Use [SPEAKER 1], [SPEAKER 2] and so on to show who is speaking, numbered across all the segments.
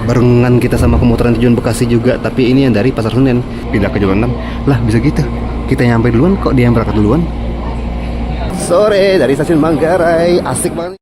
[SPEAKER 1] barengan kita sama komuteran tujuan Bekasi juga, tapi ini yang dari Pasar Senen pindah ke Jalan 6. Lah bisa gitu, kita nyampe duluan kok dia yang berangkat duluan. Sore dari stasiun Manggarai, asik banget.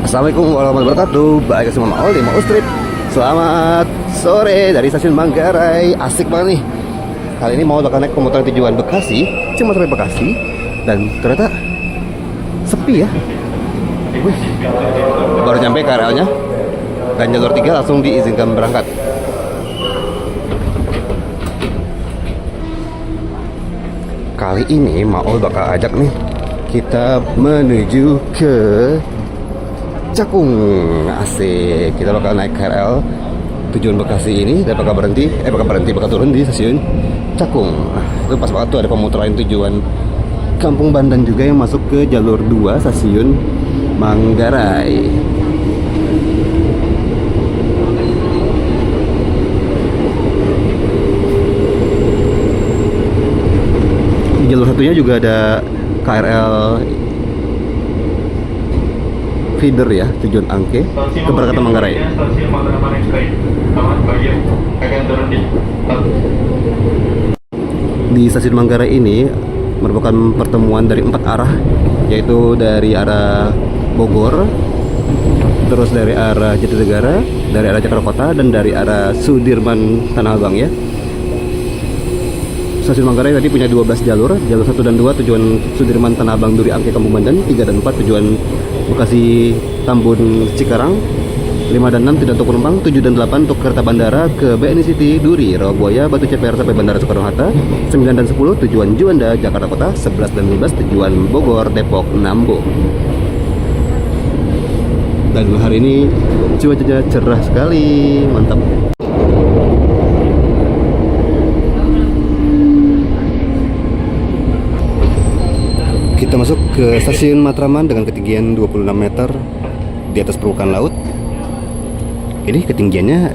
[SPEAKER 1] Assalamualaikum warahmatullahi wabarakatuh. Balik sama Maul di Maul Street. Selamat sore dari stasiun Manggarai. Asik banget nih. Kali ini mau bakal naik komuter tujuan Bekasi, cuma sampai Bekasi, dan ternyata sepi ya. Wih, baru nyampe KRL-nya, dan jalur 3 langsung diizinkan berangkat. Kali ini Maul bakal ajak nih kita menuju ke Cakung. Asik, kita bakal naik KRL tujuan Bekasi ini dan bakal turun di stasiun Cakung. Nah, itu pas banget tuh ada pemuteran tujuan Kampung Bandan juga yang masuk ke jalur 2 stasiun Manggarai. Di jalur satunya juga ada KRL feeder ya, tujuan Angke keberangkatan Manggarai. Di stasiun Manggarai ini merupakan pertemuan dari 4 arah, yaitu dari arah Bogor, terus dari arah Jatinegara, dari arah Jakarta Kota, dan dari arah Sudirman Tanah Abang ya. Stasiun Manggarai tadi punya 12 jalur, jalur 1 dan 2 tujuan Sudirman Tanah Abang Duri Angke Kampung Bandan, 3 dan 4 tujuan Bekasi Tambun Cikarang, 5 dan 6 tidak untuk penumpang, 7 dan 8 untuk kereta bandara ke BNI City Duri Rawabuaya Batu Ceper sampai Bandara Soekarno Hatta, 9 dan 10 tujuan Juanda Jakarta Kota, 11 dan 15 tujuan Bogor Depok Nambo. Dan hari ini cuacanya cerah sekali, mantap. Kita masuk ke stasiun Matraman dengan ketinggian 26 meter di atas permukaan laut. Ini ketinggian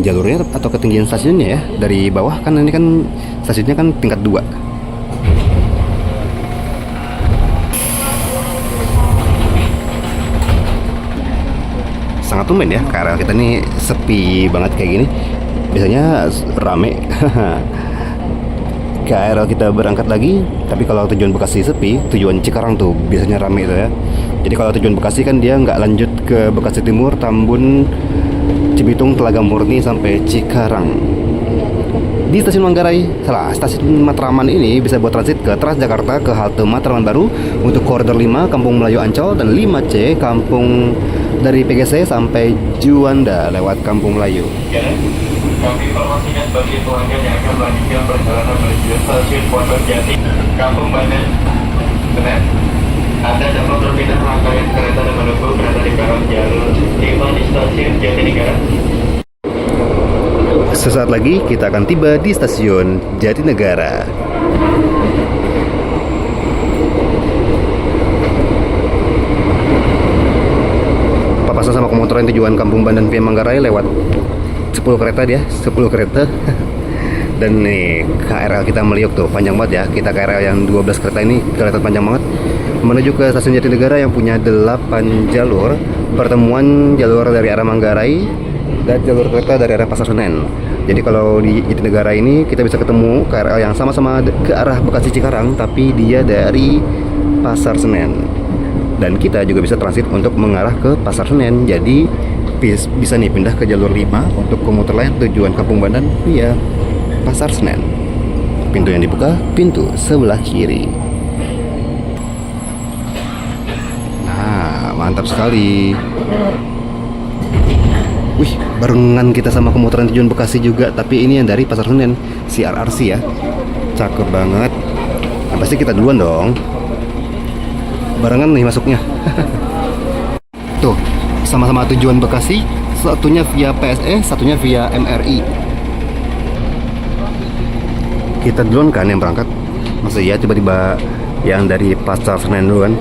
[SPEAKER 1] jalurnya atau ketinggian stasiunnya ya? Dari bawah kan, ini kan stasiunnya kan tingkat 2. Sangat tumben ya, KRL kita nih sepi banget kayak gini. Biasanya rame. KRL kita berangkat lagi, tapi kalau tujuan Bekasi sepi, tujuan Cikarang tuh biasanya rame itu ya. Jadi kalau tujuan Bekasi kan dia nggak lanjut ke Bekasi Timur, Tambun, Cibitung, Telaga Murni sampai Cikarang. Di stasiun stasiun Matraman ini bisa buat transit ke Transjakarta ke halte Matraman Baru untuk koridor 5 Kampung Melayu Ancol, dan 5C Kampung dari PGC sampai Juanda lewat Kampung Melayu.
[SPEAKER 2] Kami informasikan bagi pelanggan yang akan melanjutkan perjalanan menuju stasiun Pondok Jati, Kampung Bandan, Senen. Anda dapat berpindah rangkaian kereta dan menunggu kereta di peron jalur 5 di stasiun Jatinegara.
[SPEAKER 1] Sesaat lagi kita akan tiba di stasiun Jatinegara. Papasan sama komuter yang tujuan Kampung Bandan via Manggarai lewat 10 kereta dia, 10 kereta. Dan nih KRL kita meliuk tuh, panjang banget ya. Kita KRL yang 12 kereta ini kelihatan panjang banget, menuju ke stasiun Jatinegara yang punya 8 jalur, pertemuan jalur dari arah Manggarai dan jalur kereta dari arah Pasar Senen. Jadi kalau di Jatinegara ini kita bisa ketemu KRL yang sama-sama ke arah Bekasi Cikarang, tapi dia dari Pasar Senen. Dan kita juga bisa transit untuk mengarah ke Pasar Senen. Jadi bisa nih pindah ke jalur 5 untuk komuter lain tujuan Kampung Bandan via Pasar Senen. Pintu yang dibuka, pintu sebelah kiri. Nah, mantap sekali. Wih, barengan kita sama komuteran tujuan Bekasi juga, tapi ini yang dari Pasar Senen, CRRC ya. Cakep banget. Nah, pasti kita duluan dong. Barengan nih masuknya. Tuh, sama-sama tujuan Bekasi, satunya via PSE, satunya via MRI. Kita duluan kan yang berangkat. Masa iya tiba-tiba yang dari Pasar Senen duluan?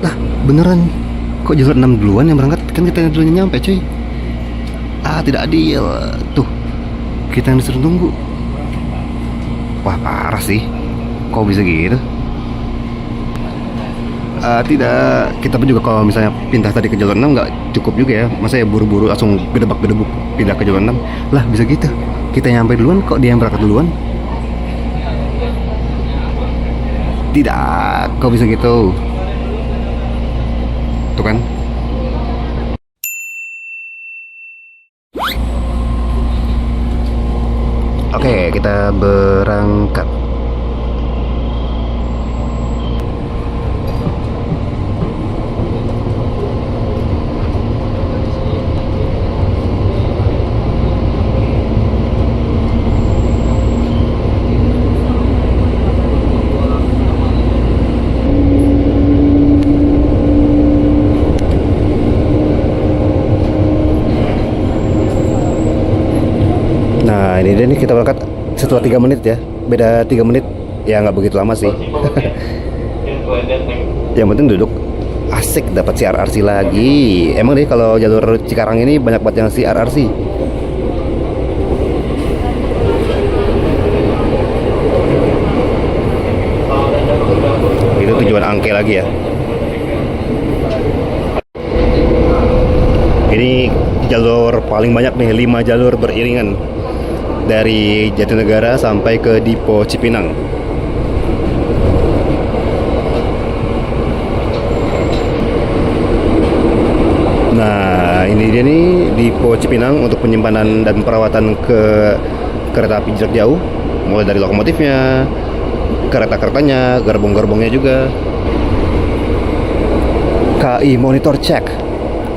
[SPEAKER 1] Lah, beneran Kok jalur 6 duluan yang berangkat? Kan kita yang duluan nyampe cuy. Tidak adil. Tuh, kita yang disuruh tunggu. Wah parah sih. Kok bisa gitu? Tidak, kita pun juga kalau misalnya pindah tadi ke jalur 6 nggak cukup juga ya. Masa ya buru-buru langsung gedebak-gedebuk pindah ke jalur 6. Lah bisa gitu. Kita nyampe duluan kok dia yang berangkat duluan? Tidak, kok bisa gitu? Tuh kan? Oke, kita berangkat. Nah ini dia nih, kita berangkat setelah 3 menit ya. Beda 3 menit. Ya nggak begitu lama sih. Yang penting duduk. Asik dapat CRRC lagi. Emang deh kalau jalur Cikarang ini banyak banget yang CRRC. Itu tujuan Angke lagi ya. Ini jalur paling banyak nih, 5 jalur beriringan dari Jatinegara sampai ke Dipo Cipinang. Nah, ini dia nih Dipo Cipinang untuk penyimpanan dan perawatan ke kereta api jarak jauh, mulai dari lokomotifnya, kereta-keretanya, gerbong-gerbongnya juga. KAI monitor cek,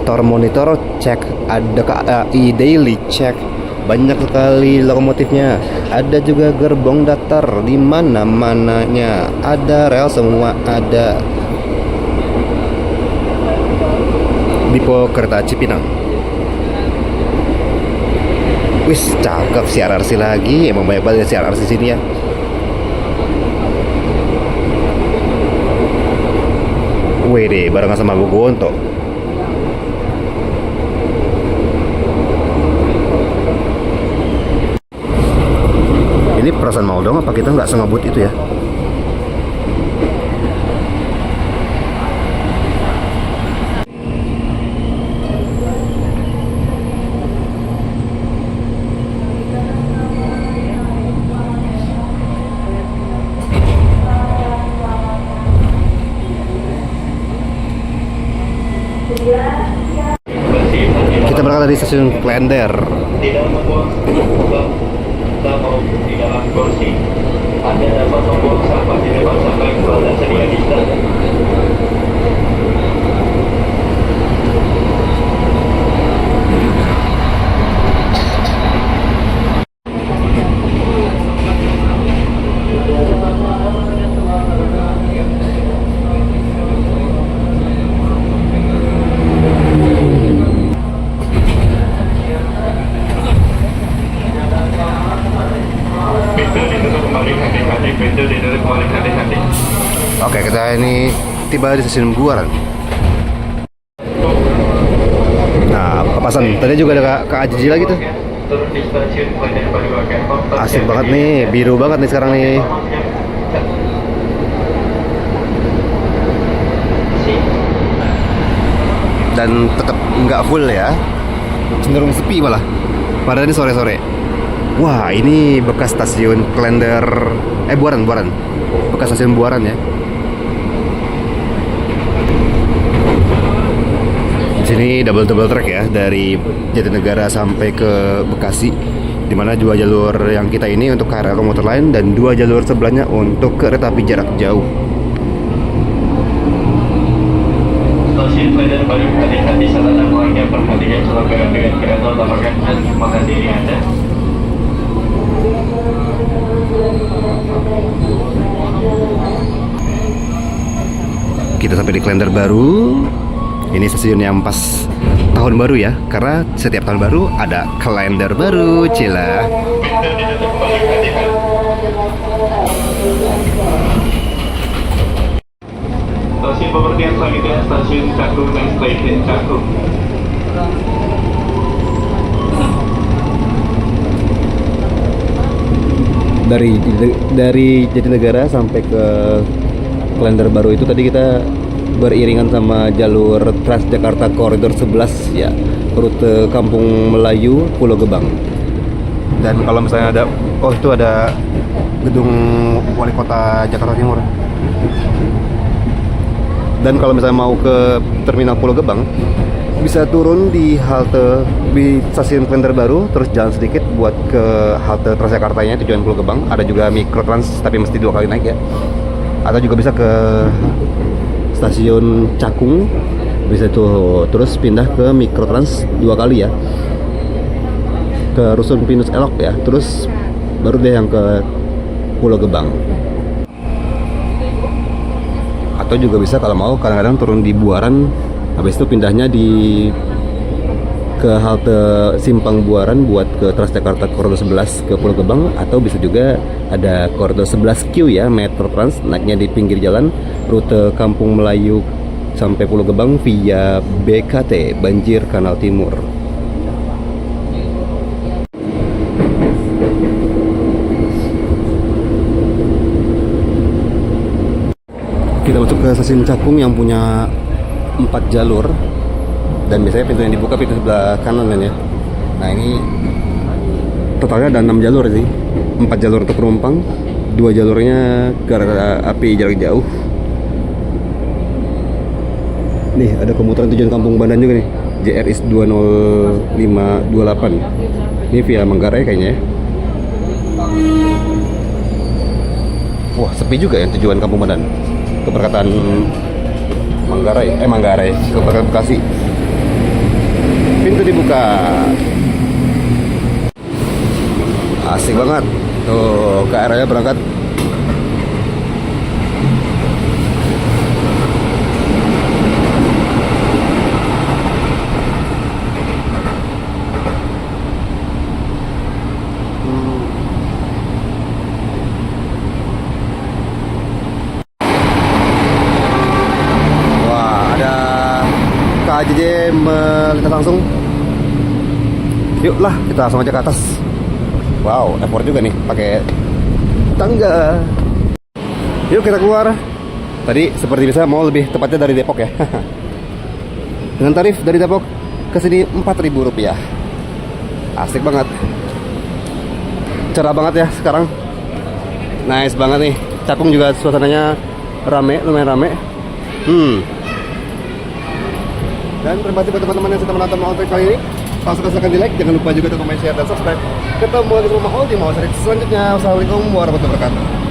[SPEAKER 1] Tor monitor cek, ada KAI daily cek. Banyak sekali lokomotifnya. Ada juga gerbong datar di mana-mananya. Ada rel semua ada. Dipo kereta Cipinang. Wis, cakep CRRC lagi. Emang banyak banget CRRC sini ya. Wede, barengan sama Bogonto. Ini perasaan mau dong, apa kita nggak sengebut itu ya? Kita berangkat dari stasiun Klender.
[SPEAKER 2] Tidak membuang lubang maupun di dalam kursi. Anda dapat membuang sampah di depan sampai kepada sedia di sana.
[SPEAKER 1] Oke, kita ini tiba di stasiun Buaran. Nah, papasan tadi juga ada Kak Ajiji lagi tuh. Asik banget nih, biru banget nih sekarang nih. Dan tetap nggak full ya, cenderung sepi malah. Padahal ini sore-sore. Wah, ini bekas stasiun Klender, Buaran, bekas stasiun Buaran ya. Di sini double track ya, dari Jatinegara sampai ke Bekasi, dimana 2 jalur yang kita ini untuk KRL komuter lain dan 2 jalur sebelahnya untuk kereta api jarak jauh.
[SPEAKER 2] Stasiun Klender baru hati-hati saat Anda melanggar perhatikan celaka dengan kereta utamakan dan makan diri Anda.
[SPEAKER 1] Kita sampai di Klender baru. Ini stasiun yang pas tahun baru ya, karena setiap tahun baru ada kalender baru, cila.
[SPEAKER 2] Stasiun pemberhentian selanjutnya Stasiun Cakung dan Stasiun Cakung.
[SPEAKER 1] Dari Jatinegara sampai ke Klender Baru itu tadi kita beriringan sama jalur Transjakarta Koridor 11 ya, rute Kampung Melayu Pulau Gebang. Dan kalau misalnya ada, oh itu ada gedung Wali Kota Jakarta Timur. Dan kalau misalnya mau ke Terminal Pulau Gebang, bisa turun di halte di stasiun Klender Baru, terus jalan sedikit buat ke halte Transjakartanya tujuan Pulau Gebang. Ada juga Mikrotrans tapi mesti 2 kali naik ya. Atau juga bisa ke stasiun Cakung, bisa tuh terus pindah ke Mikrotrans 2 kali ya, ke Rusun Pinus Elok ya, terus baru deh yang ke Pulau Gebang. Atau juga bisa kalau mau kadang-kadang turun di Buaran, habis itu pindahnya ke halte Simpang Buaran buat ke Transjakarta Koridor 11 ke Pulau Gebang. Atau bisa juga ada Koridor 11Q ya, Metro Trans, naiknya di pinggir jalan rute Kampung Melayu sampai Pulau Gebang via BKT Banjir Kanal Timur. Kita masuk ke stasiun Cakung yang punya 4 jalur, dan biasanya pintu yang dibuka pintu sebelah kanan kan ya. Nah ini totalnya ada 6 jalur sih, 4 jalur untuk penumpang, 2 jalurnya kereta api jarak jauh. Nih ada komuter tujuan Kampung Bandan juga nih, JRIS 20528. Ini via Manggarai kayaknya ya. Wah sepi juga ya tujuan Kampung Bandan, keberkatan Manggarai, keberkatan Bekasi. Pintu dibuka. Asik banget. Tuh, KRL-nya berangkat. KJJ melintas langsung. Yuklah kita langsung aja ke atas. Wow, effort juga nih pakai tangga. Yuk kita keluar. Tadi seperti biasa mau lebih tepatnya dari Depok ya. Dengan tarif dari Depok ke sini Rp4.000. Asik banget. Cerah banget ya sekarang. Nice banget nih. Cakung juga suasananya lumayan rame. Dan terima kasih buat teman-teman yang sudah menonton Mahal Trip kali ini. Langsung silahkan di like, jangan lupa juga untuk komen, share, dan subscribe. Ketemu lagi sama Mahal di Mahal Trip selanjutnya. Wassalamualaikum warahmatullahi wabarakatuh.